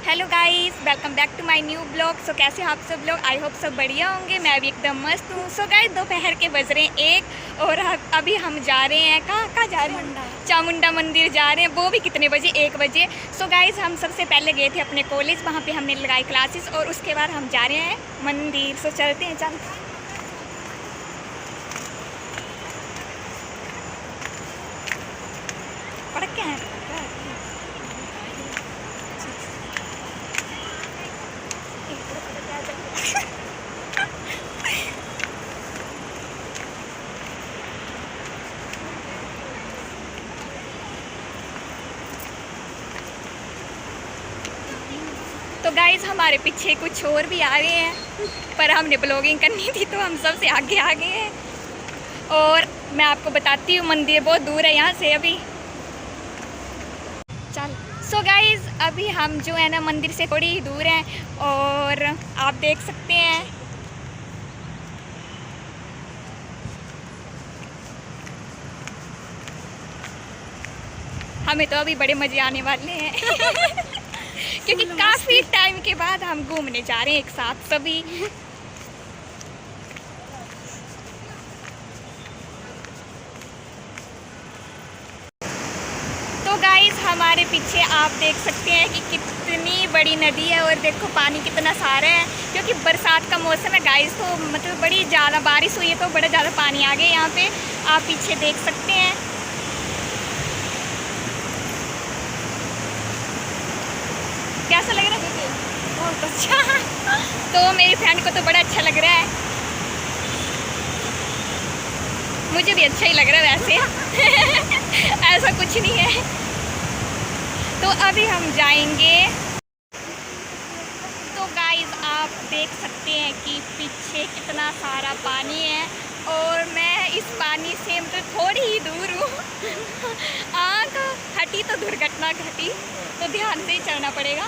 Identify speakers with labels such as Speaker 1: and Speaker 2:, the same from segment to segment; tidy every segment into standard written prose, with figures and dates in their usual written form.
Speaker 1: Hello guys, welcome back to my new blog. So कैसे आप सब लोग? आई होप सब बढ़िया होंगे। मैं भी एकदम मस्त हूँ। सो गाइस, दोपहर के बज रहे हैं 1 और अभी हम जा रहे हैं कहाँ जा रहे हैं? चामुंडा मंदिर जा रहे हैं। वो भी कितने बजे? 1 बजे। सो गाइस, हम सबसे पहले गए थे अपने कॉलेज, वहाँ पे हमने लगाई क्लासेस और उसके बाद हम जा रहे हैं मंदिर। सो चलते हैं, चल। पड़क क्या है? तो गाइज़, हमारे पीछे कुछ और भी आ रहे हैं, पर हमने ब्लॉगिंग करनी थी तो हम सबसे आगे आ गए हैं। और मैं आपको बताती हूँ, मंदिर बहुत दूर है यहाँ से अभी। चल। सो गाइज़, अभी हम जो है ना मंदिर से थोड़ी ही दूर हैं और आप देख सकते हैं। हमें तो अभी बड़े मज़े आने वाले हैं क्योंकि काफ़ी टाइम के बाद हम घूमने जा रहे हैं एक साथ सभी। तो गाइस, हमारे पीछे आप देख सकते हैं कि कितनी बड़ी नदी है और देखो पानी कितना सारा है, क्योंकि बरसात का मौसम है गाइस। तो मतलब बड़ी ज़्यादा बारिश हुई है तो बड़ा ज़्यादा पानी आ गया यहाँ पे। आप पीछे देख सकते हैं। कैसा लग रहा है तुझे? बहुत अच्छा तो मेरी फ्रेंड को तो बड़ा अच्छा लग रहा है। मुझे भी अच्छा ही लग रहा है वैसे ऐसा कुछ नहीं है। तो अभी हम जाएंगे। तो गाइस, आप देख सकते हैं कि पीछे कितना सारा पानी है और मैं इस पानी से मतलब थोड़ी ही दूर हूँ आँख हटी तो दुर्घटना घटी, तो ध्यान से ही चलना पड़ेगा।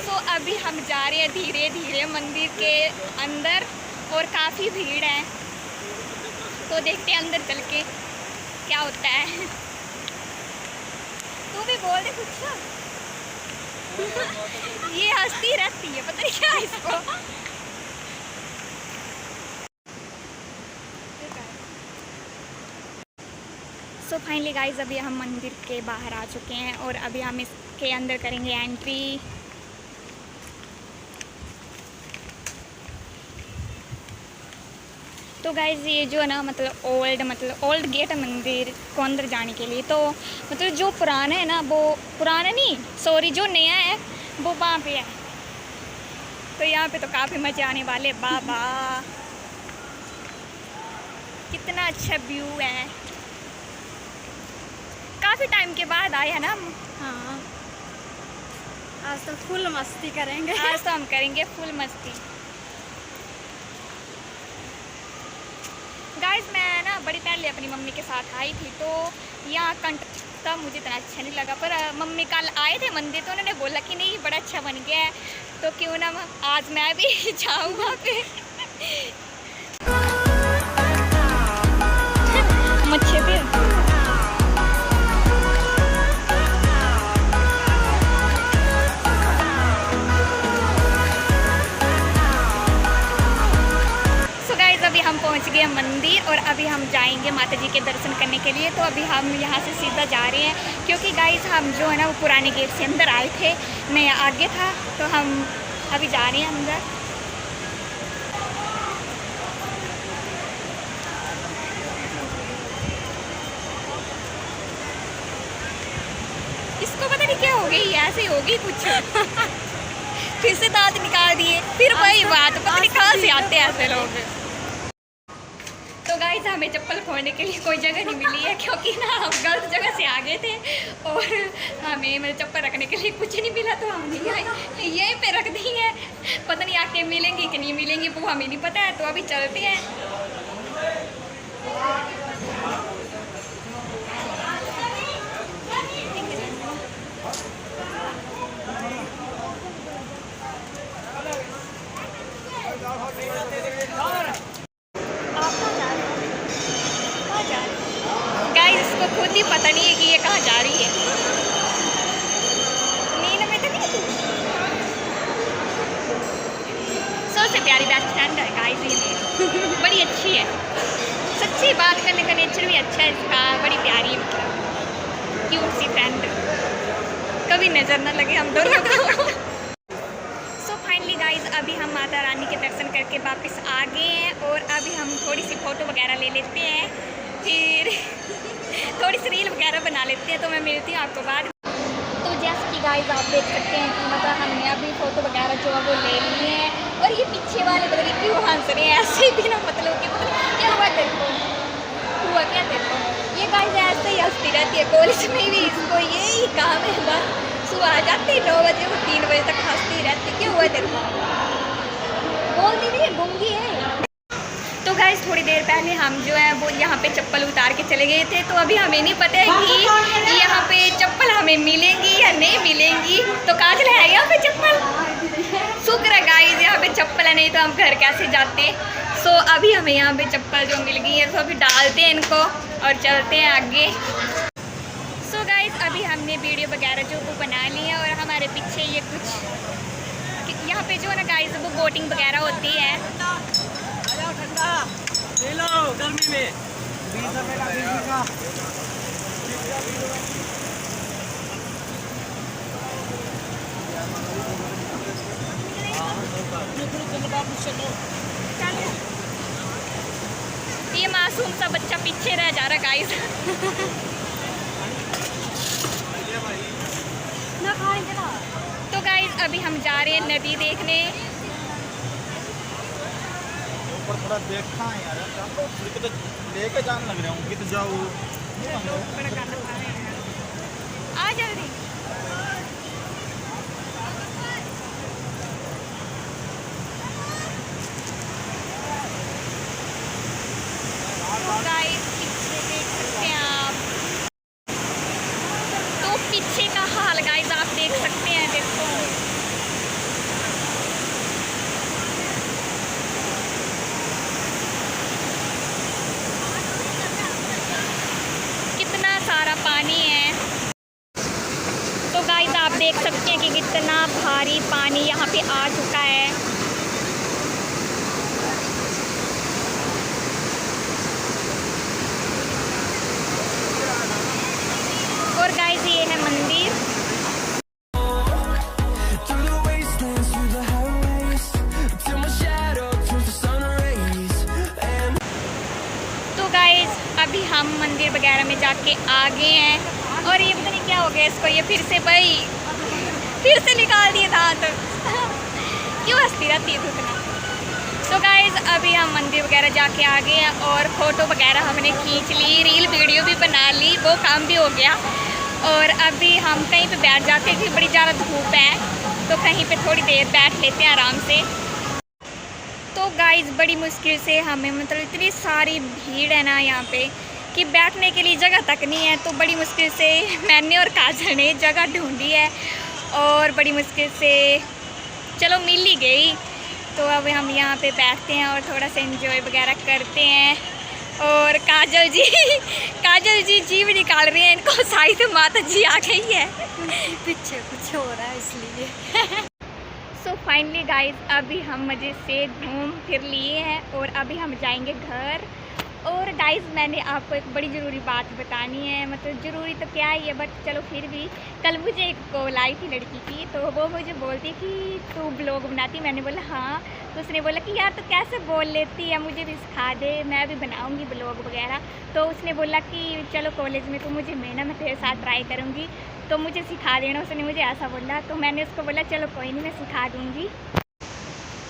Speaker 1: तो अभी हम जा रहे हैं धीरे धीरे मंदिर के अंदर और काफ़ी भीड़ है, तो देखते हैं अंदर चल के क्या होता है। तू भी बोल दे कुछ ये हंसती रहती है, पता नहीं क्या इसको। सो फाइनली गाइस, अभी हम मंदिर के बाहर आ चुके हैं और अभी हम इसके अंदर करेंगे एंट्री। तो गाइज़, ये जो है ना मतलब ओल्ड गेट है मंदिर को अंदर जाने के लिए। तो मतलब जो पुराना है ना, वो पुराना नहीं, सॉरी, जो नया है वो वहाँ पे है। तो यहाँ पे तो काफ़ी मज़े आने वाले। बाबा, कितना अच्छा व्यू है। काफ़ी टाइम के बाद आए हैं ना हम।
Speaker 2: हाँ, आज तो फुल मस्ती करेंगे।
Speaker 1: आज तो हम करेंगे फुल मस्ती। गाइस, मैं ना बड़ी पहले अपनी मम्मी के साथ आई थी, तो यहाँ कंट का मुझे इतना अच्छा नहीं लगा, पर मम्मी कल आए थे मंदिर तो उन्होंने बोला कि नहीं बड़ा अच्छा बन गया है, तो क्यों ना आज मैं भी जाऊँ वहाँ पे मच्छे पे। अभी हम पहुंच गए मंदिर और अभी हम जाएंगे माता जी के दर्शन करने के लिए। तो अभी हम यहाँ से सीधा जा रहे हैं, क्योंकि गाइस हम जो है ना वो पुराने गेट से अंदर आए थे, नया आगे था, तो हम अभी जा रहे हैं अंदर। इसको पता नहीं क्या हो गई, ऐसे हो गई कुछ फिर से दांत निकाल दिए, फिर वही बात, पता नहीं कहाँ से आते हैं ऐसे लोग। तो गाइस, हमें चप्पल खोलने के लिए कोई जगह नहीं मिली है, क्योंकि ना हम गलत जगह से आ गए थे और हमें मतलब चप्पल रखने के लिए कुछ नहीं मिला, तो हम नहीं आए, यहीं पे रख दी है। पता नहीं आके मिलेंगी कि नहीं मिलेंगी वो हमें नहीं पता है। तो अभी चलते हैं। गाइस इसको खुद ही पता नहीं है कि ये कहाँ जा रही है। नींद में तो नहीं थी। सबसे प्यारी बेस्ट फ्रेंड है गाइस ये। बड़ी अच्छी है, सच्ची बात करने का नेचर भी अच्छा है इसका, बड़ी प्यारी है, मतलब क्यूट सी फ्रेंड, कभी नज़र ना लगे हम दोनों को। सो फाइनली गाइस अभी हम माता रानी के दर्शन करके वापस आ गए हैं और अभी हम थोड़ी सी फ़ोटो वगैरह ले लेते हैं, फिर थोड़ी सी रील वगैरह बना लेते हैं। तो मैं मिलती हूँ आपको बाद। तो जैसे कि गाइस आप देख सकते हैं कि मतलब हमने अभी फ़ोटो वगैरह जो है वो ले लिए हैं और ये पीछे वाले पता नहीं क्यों हंस रहे हैं ऐसे ही बिना मतलब कि क्या हुआ तेरे को, हुआ क्या तेरे को। ये गाइस ऐसे ही हंसती रहती है, कॉलेज में भी इसको यही काम है, बस सुबह आ जाती 9 बजे वो 3 बजे तक हंसती रहती। क्या हुआ तेरे को, बोलती नहीं है, गूंगी है। तो गाइस थोड़ी देर पहले हम जो है वो यहाँ पे चप्पल उतार के चले गए थे, तो अभी हमें नहीं पता है कि यहाँ पे चप्पल हमें मिलेंगी या नहीं मिलेंगी। तो काजल है यहाँ पे चप्पल, शुक्र है गाइस यहाँ पे चप्पल है, नहीं तो हम घर कैसे जाते। सो अभी हमें यहाँ पे चप्पल जो मिल गई है तो अभी डालते हैं इनको और चलते हैं आगे। सो गाइस अभी हमने वीडियो वगैरह जो वो बना ली है और हमारे पीछे ये कुछ यहाँ पे जो है ना गाइस वो बोटिंग वगैरह होती है।
Speaker 3: ले लो गर्मी में 20 रुपए का
Speaker 1: ये मासूम सा बच्चा पीछे रह जा रहा गाइस। तो गाइस अभी हम जा रहे हैं नदी देखने।
Speaker 3: ऊपर थोड़ा देखा है यार, तो लेके जान लग रहा हूँ कि तो जाओ
Speaker 1: आ जल्दी। तो गाइस पीछे देख सकते हैं आप, तो पीछे का हाल गाइस आप देख सकते हैं, देखो कितना सारा पानी है। तो गाइस आप देख सकते हैं कि कितना भारी पानी यहाँ पे आ चुका है। और गाइस ये है मंदिर। तो गाइस अभी हम मंदिर वगैरह में जाके आ गए हैं और ये पता नहीं क्या हो गया इसको, ये फिर से निकाल दिए दांत। क्यों हंसती रहती है इतना। तो गाइस अभी हम मंदिर वगैरह जाके आ गए हैं और फ़ोटो वगैरह हमने खींच ली, रील वीडियो भी बना ली, वो काम भी हो गया। और अभी हम कहीं पे बैठ जाते हैं क्योंकि बड़ी ज़्यादा धूप है, तो कहीं पे थोड़ी देर बैठ लेते हैं आराम से। तो गाइस बड़ी मुश्किल से हमें मतलब इतनी सारी भीड़ है ना यहाँ पे कि बैठने के लिए जगह तक नहीं है, तो बड़ी मुश्किल से मैंने और काजल ने जगह ढूंढी है और बड़ी मुश्किल से चलो मिल ही गई। तो अब हम यहाँ पे बैठते हैं और थोड़ा सा एंजॉय वगैरह करते हैं। और काजल जी जीव निकाल रही हैं, इनको शायद माता जी आ गई है,
Speaker 2: पीछे कुछ हो रहा है इसलिए।
Speaker 1: सो फाइनली गाइस अभी हम मज़े से घूम फिर लिए हैं और अभी हम जाएंगे घर। और गाइस मैंने आपको एक बड़ी ज़रूरी बात बतानी है, मतलब ज़रूरी तो क्या ही है बट चलो फिर भी। कल मुझे एक कॉल आई थी लड़की की, तो वो मुझे बोलती कि तू ब्लॉग बनाती। मैंने बोला हाँ, तो उसने बोला कि यार तो कैसे बोल लेती है, मुझे भी सिखा दे, मैं भी बनाऊँगी ब्लॉग वगैरह। तो उसने बोला कि चलो कॉलेज में तो मुझे मैं तेरे साथ ट्राई करूँगी, तो मुझे सिखा देना। उसने मुझे ऐसा बोला, तो मैंने उसको बोला चलो कोई नहीं, मैं सिखा दूँगी।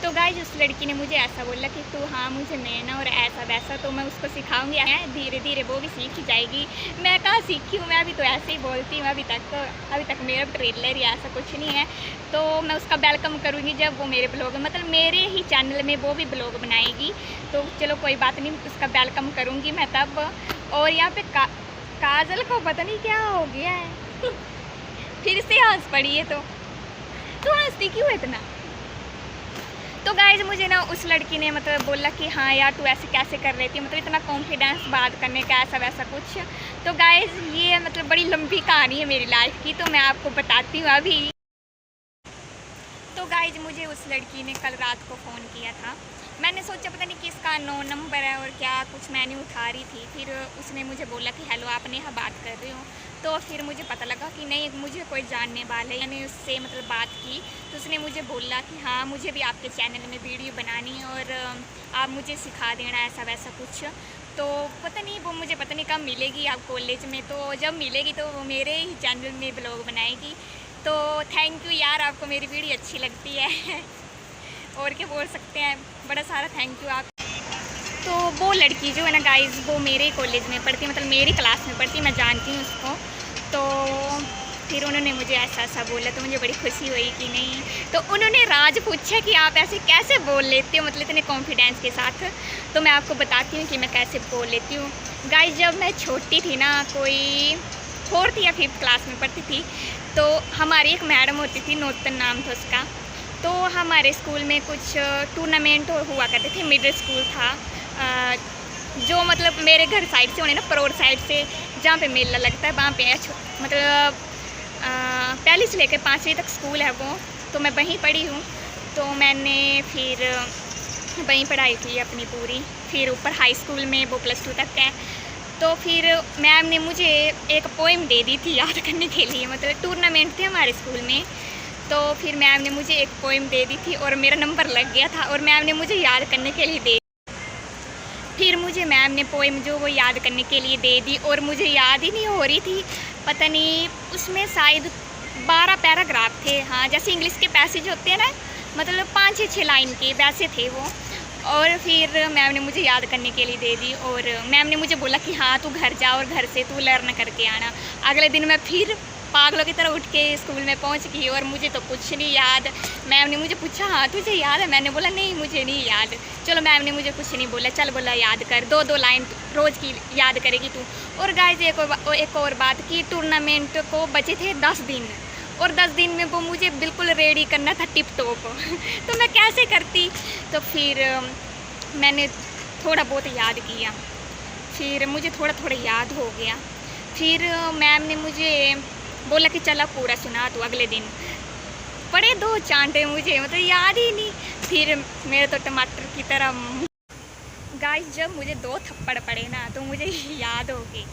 Speaker 1: तो गाइस उस लड़की ने मुझे ऐसा बोला कि तू हाँ मुझे मैं और ऐसा वैसा, तो मैं उसको सिखाऊंगी, धीरे धीरे वो भी सीख जाएगी। मैं कहाँ सीखी हूँ, मैं अभी तो ऐसे ही बोलती हूँ, अभी तक मेरा ट्रेलर या ऐसा कुछ नहीं है। तो मैं उसका वेलकम करूँगी जब वो मेरे ब्लॉग मतलब मेरे ही चैनल में वो भी ब्लॉग बनाएगी। तो चलो कोई बात नहीं, उसका वेलकम करूँगी मैं तब। और यहाँ पे काजल को पता नहीं क्या हो गया है फिर से हंस पड़ी है। तो हंसती क्यों इतना। तो गाइज मुझे ना उस लड़की ने मतलब बोला कि हाँ यार तू ऐसे कैसे कर रही थी, मतलब इतना कॉन्फिडेंस बात करने का, ऐसा वैसा कुछ। तो गाइज ये मतलब बड़ी लंबी कहानी है मेरी लाइफ की, तो मैं आपको बताती हूँ अभी। तो गाइज मुझे उस लड़की ने कल रात को फ़ोन किया था। मैंने सोचा पता नहीं किसका नो नंबर है और क्या कुछ, मैंने उठा रही थी। फिर उसने मुझे बोला कि हेलो आप नेहा बात कर रही हो। तो फिर मुझे पता लगा कि नहीं मुझे कोई जानने वाला है। मैंने उससे मतलब बात की तो उसने मुझे बोला कि हाँ मुझे भी आपके चैनल में वीडियो बनानी है और आप मुझे सिखा देना, ऐसा वैसा कुछ। तो पता नहीं वो मुझे पता नहीं कब मिलेगी आप कॉलेज में, तो जब मिलेगी तो वो मेरे ही चैनल में ब्लॉग बनाएगी। तो थैंक यू यार, आपको मेरी वीडियो अच्छी लगती है और क्या बोल सकते हैं, बड़ा सारा थैंक यू आप। तो वो लड़की जो है ना गाइस वो मेरे कॉलेज में पढ़ती, मतलब मेरी क्लास में पढ़ती, मैं जानती हूँ उसको। तो फिर उन्होंने मुझे ऐसा ऐसा बोला तो मुझे बड़ी खुशी हुई कि नहीं। तो उन्होंने राज पूछा कि आप ऐसे कैसे बोल लेते हो, मतलब इतने कॉन्फिडेंस के साथ। तो मैं आपको बताती हूँ कि मैं कैसे बोल लेती हूँ। गाइस जब मैं छोटी थी ना, कोई 4th या 5th क्लास में पढ़ती थी, तो हमारी एक मैडम होती थी, नूतन नाम था उसका। तो हमारे स्कूल में कुछ टूर्नामेंट हुआ करते थे, मिडिल स्कूल था जो मतलब मेरे घर साइड से होने ना, परोर साइड से जहाँ पे मेला लगता है वहाँ पे मतलब पहली से लेकर 5वीं तक स्कूल है वो। तो मैं वहीं पढ़ी हूँ। तो मैंने फिर वहीं पढ़ाई थी अपनी पूरी। फिर ऊपर हाई स्कूल में वो +2 तक है। तो फिर मैम ने मुझे एक पोएम दे दी थी याद करने के लिए, मतलब टूर्नामेंट थे हमारे स्कूल में। तो फिर मैम ने मुझे एक पोएम दे दी थी और मेरा नंबर लग गया था और मैम ने मुझे याद करने के लिए दे दी। फिर मुझे मैम ने पोएम जो वो याद करने के लिए दे दी और मुझे याद ही नहीं हो रही थी, पता नहीं उसमें शायद 12 पैराग्राफ थे। हाँ जैसे इंग्लिश के पैसेज होते हैं ना, मतलब 5-6 लाइन के वैसे थे वो। और फिर मैम ने मुझे याद करने के लिए दे दी और मैम ने मुझे बोला कि हाँ तू घर जा और घर से तू लर्न करके आना। अगले दिन मैं फिर पागलों की तरह उठ के स्कूल में पहुंच गई और मुझे तो कुछ नहीं याद। मैम ने मुझे पूछा हाँ तुझे याद है, मैंने बोला नहीं मुझे नहीं याद। चलो मैम ने मुझे कुछ नहीं बोला, चल बोला याद कर, 2-2 लाइन रोज़ की याद करेगी तू। और गाइस एक और बात की, टूर्नामेंट को बचे थे 10 दिन और 10 दिन में वो मुझे बिल्कुल रेडी करना था टिप टॉप तो मैं कैसे करती। तो फिर मैंने थोड़ा बहुत याद किया, फिर मुझे थोड़ा थोड़ा याद हो गया। फिर मैम ने मुझे बोला कि चला पूरा सुना तू। अगले दिन पढ़े 2 चांटे मुझे मतलब याद ही नहीं। फिर मेरे तो टमाटर की तरह गाइस जब मुझे 2 थप्पड़ पड़े ना तो मुझे याद हो गई।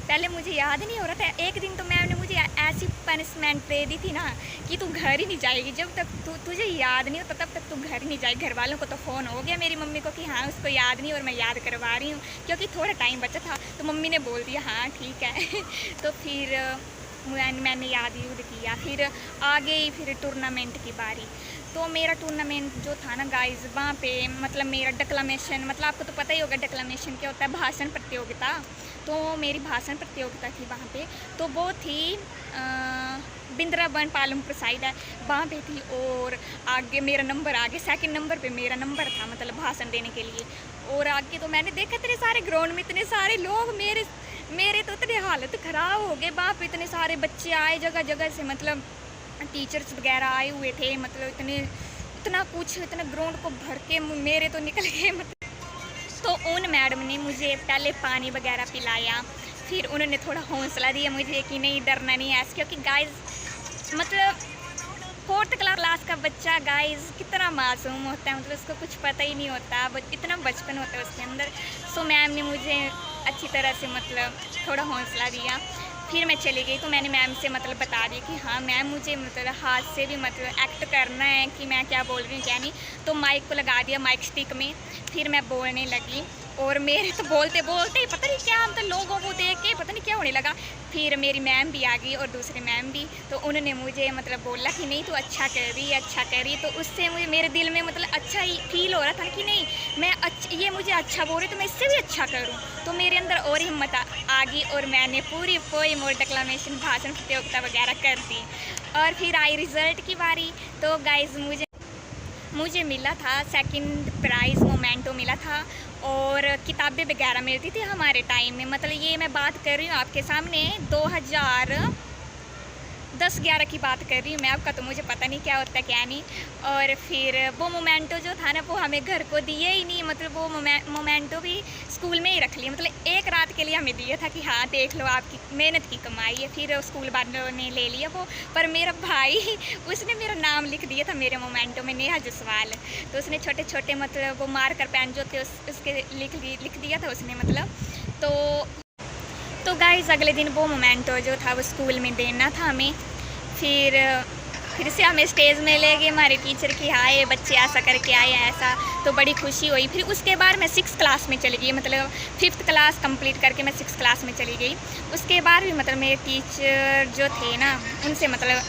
Speaker 1: पहले मुझे याद नहीं हो रहा था। एक दिन तो मैम ने मुझे ऐसी पनिशमेंट दे दी थी ना कि तू घर ही नहीं जाएगी, जब तक तुझे याद नहीं होता तब तक तू घर नहीं जाएगी। घर वालों को तो फ़ोन हो गया मेरी मम्मी को कि हाँ उसको याद नहीं और मैं याद करवा रही हूँ, क्योंकि थोड़ा टाइम बचा था। तो मम्मी ने बोल दिया हाँ ठीक है तो फिर मैंने याद यूद किया। फिर आ गई फिर टूर्नामेंट की बारी। तो मेरा टूर्नामेंट जो था ना गाइस वहाँ पे मतलब मेरा डिक्लेमेशन, मतलब आपको तो पता ही होगा डिक्लेमेशन क्या होता है, भाषण प्रतियोगिता। तो मेरी भाषण प्रतियोगिता थी वहाँ पे। तो वो थी बिंद्रावन पालमपुर साइड है वहाँ पे थी। और आगे मेरा नंबर, आगे 2nd नंबर पे मेरा नंबर था मतलब भाषण देने के लिए। और आगे तो मैंने देखा इतने सारे ग्राउंड में इतने सारे लोग, मेरे तो इतने हालत ख़राब हो गए। वहाँ पे इतने सारे बच्चे आए जगह जगह से, मतलब टीचर्स वगैरह आए हुए थे, मतलब इतना ग्राउंड को भर के मेरे तो निकल गए मतलब। तो उन मैडम ने मुझे पहले पानी वगैरह पिलाया, फिर उन्होंने थोड़ा हौसला दिया मुझे कि नहीं डरना नहीं है, क्योंकि गाइस मतलब 4th क्लास का बच्चा गाइस कितना मासूम होता है, मतलब उसको कुछ पता ही नहीं होता, इतना बचपन होता है उसके अंदर। सो मैम ने मुझे अच्छी तरह से मतलब थोड़ा हौसला दिया। फिर मैं चली गई तो मैंने मैम से मतलब बता दिया कि हाँ मैम मुझे मतलब हाथ से भी मतलब एक्ट करना है कि मैं क्या बोल रही हूँ क्या नहीं। तो माइक को लगा दिया माइक स्टिक में, फिर मैं बोलने लगी। और मेरे तो बोलते बोलते ही पता नहीं क्या मतलब लोगों को देख के पता नहीं क्या होने लगा। फिर मेरी मैम भी आ गई और दूसरे मैम भी, तो उन्होंने मुझे मतलब बोला कि नहीं तू अच्छा कर रही। तो उससे मुझे मेरे दिल में मतलब अच्छा ही फील हो रहा था कि नहीं मैं ये मुझे अच्छा बोल रही तो मैं इससे भी अच्छा करूँ। तो मेरे अंदर और हिम्मत आ गई और मैंने पूरी पोएम और डिक्लेमेशन भाषण प्रतियोगिता वगैरह कर दी। और फिर आई रिज़ल्ट की बारी। तो गाइज मुझे मिला था 2nd प्राइज़ मोमेंटो मिला था और किताबें वगैरह मिलती थी हमारे टाइम में। मतलब ये मैं बात कर रही हूँ आपके सामने 10-11 की बात कर रही हूँ मैं, आपका तो मुझे पता नहीं क्या होता क्या नहीं। और फिर वो मोमेंटो जो था ना वो हमें घर को दिए ही नहीं, मतलब वो मोमेंटो भी स्कूल में ही रख लिया, मतलब एक रात के लिए हमें दिया था कि हाँ देख लो आपकी मेहनत की कमाई है। फिर स्कूल वालों ने ले लिया वो, पर मेरा भाई उसने मेरा नाम लिख दिया था मेरे मोमेंटो में, नेहा जसवाल। तो उसने छोटे छोटे मतलब वो मार्कर पेन जो थे उसके लिख दिया था उसने मतलब। तो गाइज़ अगले दिन वो मोमेंटो जो था वो स्कूल में देना था हमें। फिर से हमें स्टेज में ले गए हमारे टीचर की, हाँ ये बच्चे ऐसा करके आए ऐसा, तो बड़ी खुशी हुई। फिर उसके बाद मैं 6th क्लास में चली गई, मतलब 5th क्लास कंप्लीट करके मैं 6th क्लास में चली गई। उसके बाद भी मतलब मेरे टीचर जो थे ना उनसे मतलब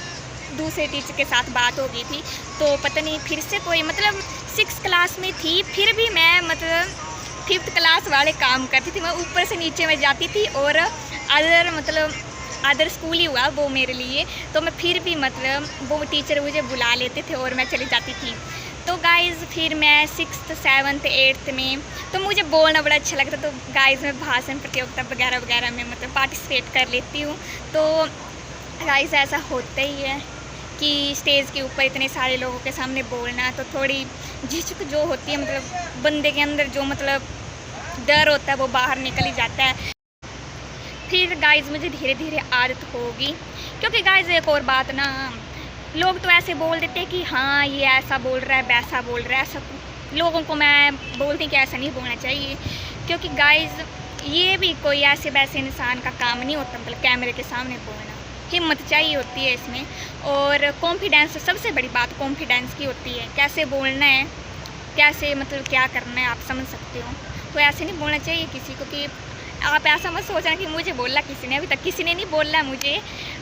Speaker 1: दूसरे टीचर के साथ बात हो गई थी, तो पता नहीं फिर से कोई मतलब 6th क्लास में थी फिर भी मैं मतलब 5th क्लास वाले काम करती थी, मैं ऊपर से नीचे में जाती थी। और अदर स्कूल ही हुआ वो मेरे लिए, तो मैं फिर भी मतलब वो टीचर मुझे बुला लेते थे और मैं चली जाती थी। तो गाइज़ फिर मैं 6th 7th 8th में तो मुझे बोलना बड़ा अच्छा लगता, तो गाइज़ मैं भाषण प्रतियोगिता वगैरह वगैरह में मतलब पार्टिसिपेट कर लेती हूँ। तो गाइज़ ऐसा होता ही है कि स्टेज के ऊपर इतने सारे लोगों के सामने बोलना, तो थोड़ी झिझक जो होती है मतलब बंदे के अंदर जो मतलब डर होता है वो बाहर निकल ही जाता है। फिर गाइज़ मुझे धीरे धीरे आदत होगी, क्योंकि गाइज़ एक और बात ना, लोग तो ऐसे बोल देते हैं कि हाँ ये ऐसा बोल रहा है वैसा बोल रहा है, ऐसा लोगों को मैं बोलती कि ऐसा नहीं बोलना चाहिए, क्योंकि गाइज़ ये भी कोई ऐसे वैसे इंसान का काम नहीं होता, मतलब कैमरे के सामने बोलना, हिम्मत चाहिए होती है इसमें। और कॉन्फिडेंस, सबसे बड़ी बात कॉन्फिडेंस की होती है, कैसे बोलना है, कैसे मतलब क्या करना है आप समझ सकते हो। तो ऐसे नहीं बोलना चाहिए किसी को कि आप ऐसा मत सोचना कि मुझे बोला किसी ने, अभी तक किसी ने नहीं बोला मुझे,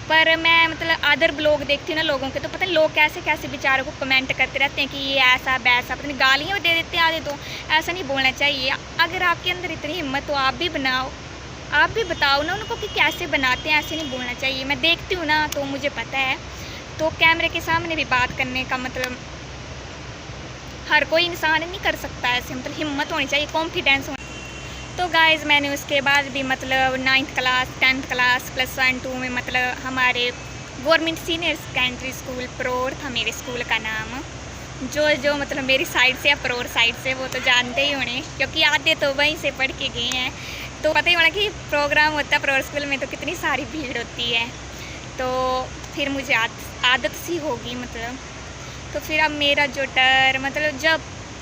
Speaker 1: पर मैं मतलब अदर ब्लॉग देखती हूँ ना लोगों के, तो पता नहीं लोग कैसे कैसे बेचारों को कमेंट करते रहते हैं कि ये ऐसा वैसा, पता नहीं गालियाँ दे देते हैं आधे। तो ऐसा नहीं बोलना चाहिए। अगर आपके अंदर इतनी हिम्मत तो आप भी बनाओ, आप भी बताओ ना उनको कि कैसे बनाते हैं, ऐसे नहीं बोलना चाहिए। मैं देखती हूँ ना तो मुझे पता है। तो कैमरे के सामने भी बात करने का मतलब हर कोई इंसान नहीं कर सकता ऐसे, मतलब हिम्मत होनी चाहिए, कॉन्फिडेंस होना। तो गाइज़ मैंने उसके बाद भी मतलब 9th क्लास 10th क्लास +1 2 में मतलब हमारे गवर्नमेंट सीनियर सेकेंडरी स्कूल प्रोर था मेरे स्कूल का नाम। जो मतलब मेरी साइड से या प्रोर साइड से वो तो जानते ही होने, क्योंकि आधे तो वहीं से पढ़ के गए हैं। तो पता ही होना कि प्रोग्राम होता है प्रोर स्कूल में तो कितनी सारी भीड़ होती है। तो फिर मुझे आदत सी होगी मतलब। तो फिर अब मेरा जो डर मतलब जब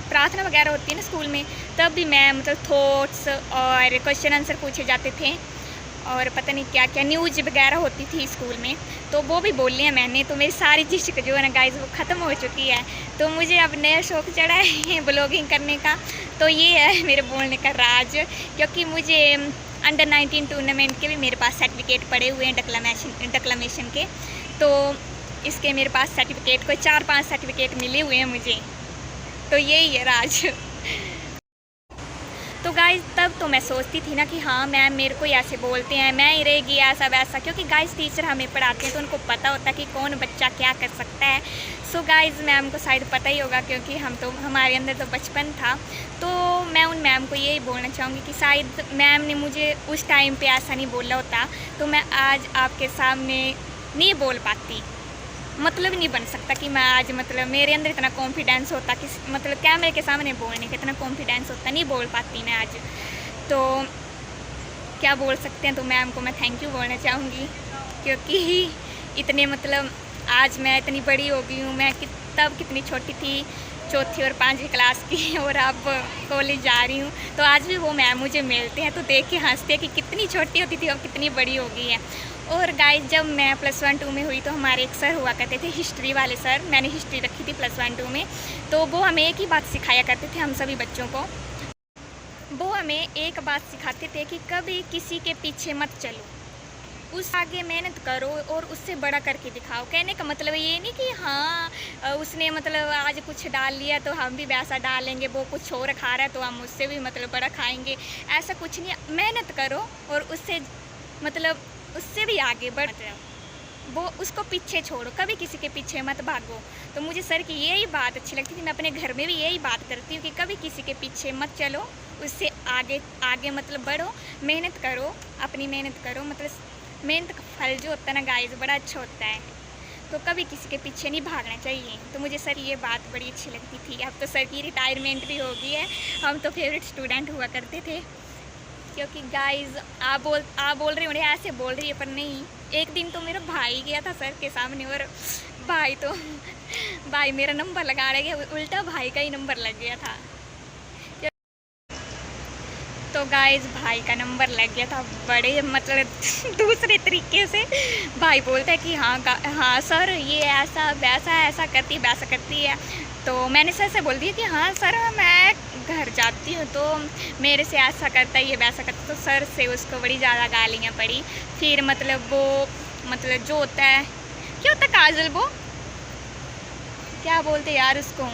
Speaker 1: प्रार्थना वगैरह होती है ना स्कूल में, तब भी मैं मतलब थॉट्स और क्वेश्चन आंसर पूछे जाते थे और पता नहीं क्या क्या न्यूज़ वगैरह होती थी स्कूल में, तो वो भी बोल लिया मैंने। तो मेरी सारी झिझक जो है ना गाइज़ वो ख़त्म हो चुकी है। तो मुझे अब नया शौक़ चढ़ा है ब्लॉगिंग करने का। तो ये है मेरे बोलने का राज, क्योंकि मुझे अंडर 19 टूर्नामेंट के भी मेरे पास सर्टिफिकेट पड़े हुए हैं डिक्लेमेशन के। तो इसके मेरे पास सर्टिफिकेट कोई 4-5 सर्टिफिकेट मिले हुए हैं मुझे। तो यही है राज। तो गाइज़ तब तो मैं सोचती थी ना कि हाँ मैम मेरे को ऐसे बोलते हैं, मैं ही रहेगी ऐसा वैसा, क्योंकि गाइज़ टीचर हमें पढ़ाते हैं तो उनको पता होता है कि कौन बच्चा क्या कर सकता है। सो गाइज़ मैम को शायद पता ही होगा, क्योंकि हमारे अंदर तो बचपन था। तो मैं उन मैम को यही बोलना चाहूँगी कि शायद मैम ने मुझे उस टाइम पे ऐसा नहीं बोला होता तो मैं आज आपके सामने नहीं बोल पाती, मतलब नहीं बन सकता कि मैं आज मतलब मेरे अंदर इतना कॉन्फिडेंस होता कि मतलब कैमरे के सामने बोलने का इतना कॉन्फिडेंस होता, नहीं बोल पाती मैं आज। तो क्या बोल सकते हैं, तो मैम को मैं थैंक यू बोलना चाहूँगी, क्योंकि इतने मतलब आज मैं इतनी बड़ी हो गई हूँ। मैं तब कितनी छोटी थी, 4थी और 5वीं क्लास की, और अब कॉलेज जा रही हूँ। तो आज भी वो मैम मुझे मिलते हैं तो देख के हंसते हैं कि कितनी छोटी होती थी अब कितनी बड़ी हो गई है। और गाइस जब मैं +1 2 में हुई तो हमारे एक सर हुआ करते थे हिस्ट्री वाले सर, मैंने हिस्ट्री रखी थी +1 2 में। तो वो हमें एक ही बात सिखाया करते थे हम सभी बच्चों को, वो हमें एक बात सिखाते थे कि कभी किसी के पीछे मत चलो, उस आगे मेहनत करो और उससे बड़ा करके दिखाओ। कहने का मतलब ये नहीं कि हाँ उसने मतलब आज कुछ डाल लिया तो हम भी वैसा डालेंगे, वो कुछ और खा रहा है तो हम उससे भी मतलब बड़ा खाएंगे, ऐसा कुछ नहीं। मेहनत करो और उससे भी आगे बढ़, मतलब वो उसको पीछे छोड़ो, कभी किसी के पीछे मत भागो। तो मुझे सर की यही बात अच्छी लगती थी। मैं अपने घर में भी यही बात करती हूँ कि कभी किसी के पीछे मत चलो, उससे आगे मतलब बढ़ो, मेहनत करो, अपनी मेहनत करो, मतलब मेहनत का फल जो होता है ना गाइस बड़ा अच्छा होता है, तो कभी किसी के पीछे नहीं भागना चाहिए। तो मुझे सर ये बात बड़ी अच्छी लगती थी। अब तो सर की रिटायरमेंट भी हो गई है, हम तो फेवरेट स्टूडेंट हुआ करते थे। क्योंकि गाइस आप बोल रहे होंगे ऐसे बोल रही है, पर नहीं, एक दिन तो मेरा भाई गया था सर के सामने और भाई मेरा नंबर लगा रहा गया, उल्टा भाई का ही नंबर लग गया था। तो गाइस भाई का नंबर लग गया था बड़े मतलब दूसरे तरीके से। भाई बोलता है कि हाँ सर ये ऐसा वैसा ऐसा करती है वैसा करती है। तो मैंने सर से बोल दिया कि हाँ सर मैं घर जाती हूँ तो मेरे से ऐसा करता है ये वैसा करता है। तो सर से उसको बड़ी ज़्यादा गालियाँ पड़ी। फिर मतलब वो मतलब जो होता है क्या होता है काजल, वो क्या बोलते यार उसको,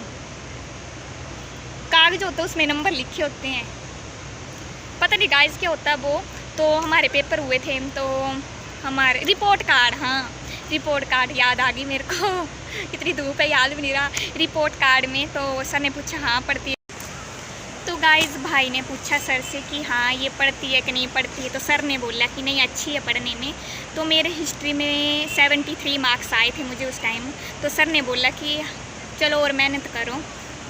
Speaker 1: कागज होता है उसमें नंबर लिखे होते हैं, पता नहीं गाइस क्या होता है वो। तो हमारे पेपर हुए थे तो हमारे रिपोर्ट कार्ड, हाँ रिपोर्ट कार्ड याद आ गई मेरे को कितनी धूप है याद भी नहीं रहा। रिपोर्ट कार्ड में तो सर ने पूछा हाँ पढ़ती है। तो गाइस भाई ने पूछा सर से कि हाँ ये पढ़ती है कि नहीं पढ़ती है। तो सर ने बोला कि नहीं अच्छी है पढ़ने में। तो मेरे हिस्ट्री में 73 मार्क्स आए थे मुझे उस टाइम। तो सर ने बोला कि चलो और मेहनत करो।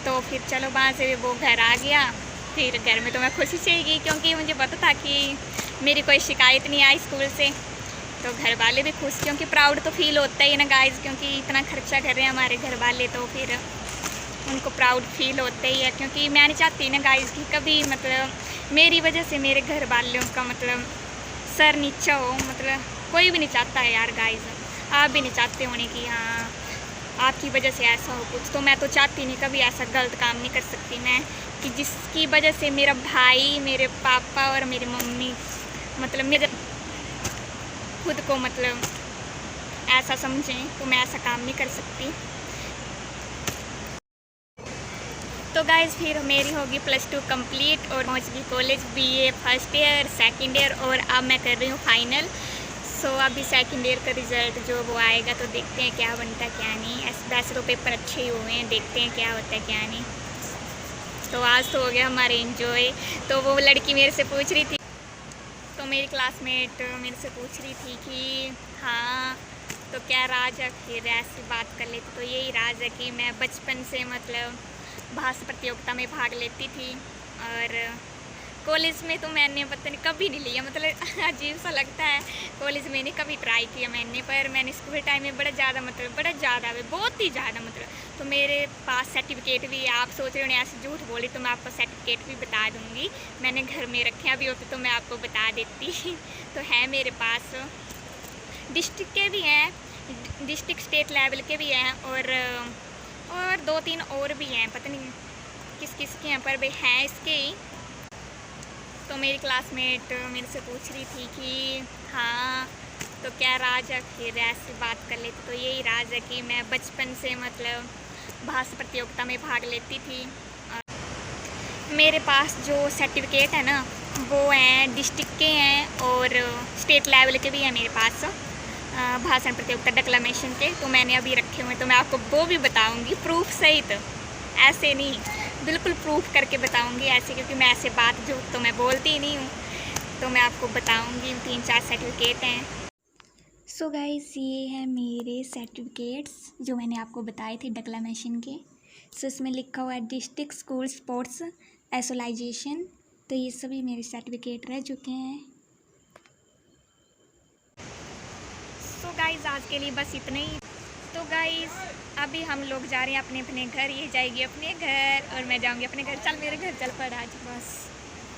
Speaker 1: तो फिर चलो वहाँ से वो घर आ गया। फिर घर में तो मैं खुशी से गई क्योंकि मुझे पता था कि मेरी कोई शिकायत नहीं आई स्कूल से। तो घर वाले भी खुश, क्योंकि प्राउड तो फील होता ही है ना गाइस, क्योंकि इतना खर्चा कर रहे हैं हमारे घर वाले, तो फिर उनको प्राउड फील होता ही है। क्योंकि मैं नहीं चाहती ना गाइस कि कभी मतलब मेरी वजह से मेरे घर वालों का मतलब सर नीचा हो, मतलब कोई भी नहीं चाहता है यार गाइस। आप भी नहीं चाहते होने कि हाँ आपकी वजह से ऐसा हो कुछ। तो मैं तो चाहती नहीं कभी ऐसा गलत काम नहीं कर सकती मैं कि जिसकी वजह से मेरा भाई, मेरे पापा और मेरी मम्मी मतलब मेरे खुद को मतलब ऐसा समझें, तो मैं ऐसा काम नहीं कर सकती। तो गाइस फिर मेरी होगी +2 कंप्लीट और पहुंच गई college BA first year second year और अब मैं कर रही हूँ फाइनल। सो अभी सेकंड ईयर का रिज़ल्ट जो वो आएगा तो देखते हैं क्या बनता है क्या नहीं। वैसे तो पेपर अच्छे ही हुए हैं, देखते हैं क्या होता है क्या नहीं। तो आज तो हो गया हमारे एंजॉय। तो वो लड़की मेरे से पूछ रही थी, तो मेरी क्लासमेट मेरे से पूछ रही थी कि हाँ तो क्या राज है, फिर ऐसी बात कर लेती। तो यही राज है कि मैं बचपन से मतलब भाषा प्रतियोगिता में भाग लेती थी और कॉलेज में तो मैंने पता नहीं कभी नहीं लिया, मतलब अजीब सा लगता है। कॉलेज में नहीं कभी ट्राई किया मैंने, पर मैंने स्कूल टाइम में बहुत ज़्यादा बहुत ही ज़्यादा मतलब। तो मेरे पास सर्टिफिकेट भी, आप सोच रहे हो ऐसे झूठ बोली तो मैं आपको सर्टिफिकेट भी बता दूँगी, मैंने घर में रखे अभी होते तो मैं आपको बता देती तो है मेरे पास। डिस्ट्रिक्ट के भी हैं, डिस्ट्रिक्ट स्टेट लेवल के भी हैं और 2-3 और भी हैं, पता नहीं किस किस के हैं पर वे हैं इसके ही। तो मेरी क्लासमेट मेरे से पूछ रही थी कि हाँ तो क्या राज है, फिर ऐसी बात कर लेती। तो यही राज है कि मैं बचपन से मतलब भाषा प्रतियोगिता में भाग लेती थी। मेरे पास जो सर्टिफिकेट है ना वो हैं डिस्ट्रिक्ट के हैं और स्टेट लेवल के भी हैं मेरे पास भाषण प्रतियोगिता डिक्लेमेशन के। तो मैंने अभी रखे हुए हैं, तो मैं आपको वो भी बताऊंगी प्रूफ सहित, ऐसे नहीं बिल्कुल प्रूफ करके बताऊंगी ऐसे, क्योंकि मैं ऐसे बात जो तो मैं बोलती ही नहीं हूँ। तो मैं आपको बताऊंगी 3-4 सर्टिफिकेट हैं। सो गाइस ये हैं मेरे सर्टिफिकेट्स जो मैंने आपको बताए थे डिक्लेमेशन के। सो इसमें लिखा हुआ है डिस्ट्रिक्ट स्कूल स्पोर्ट्स एसोसिएशन। तो ये सभी मेरे सर्टिफिकेट रह चुके हैं। सो गाइस आज के लिए बस इतना ही। तो गाइस अभी हम लोग जा रहे हैं अपने अपने घर, ये जाएगी अपने घर और मैं जाऊंगी अपने घर। चल मेरे घर चल पड़ आज, बस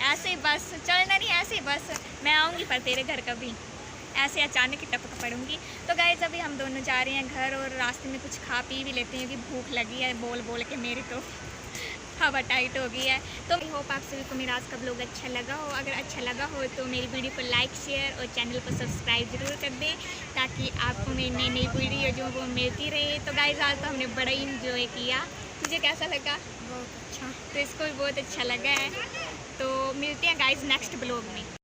Speaker 1: ऐसे बस चलना नहीं, ऐसे बस मैं आऊँगी पर तेरे घर कभी, ऐसे अचानक ही टपक पड़ूंगी। तो गाइस अभी हम दोनों जा रहे हैं घर और रास्ते में कुछ खा पी भी लेते हैं क्योंकि भूख लगी है बोल बोल के मेरी तो हवा टाइट हो गई है। तो आई होप आप सभी को मेरा आज का ब्लॉग अच्छा लगा हो। अगर अच्छा लगा हो तो मेरी वीडियो को लाइक शेयर और चैनल को सब्सक्राइब ज़रूर कर दें ताकि आपको मेरी नई नई वीडियो जो वो मिलती रहे। तो गाइस आज तो हमने बड़ा ही इंजॉय किया, तुझे कैसा लगा?
Speaker 2: बहुत अच्छा।
Speaker 1: तो इसको भी बहुत अच्छा लगा है। तो मिलते हैं गाइस नेक्स्ट ब्लॉग में।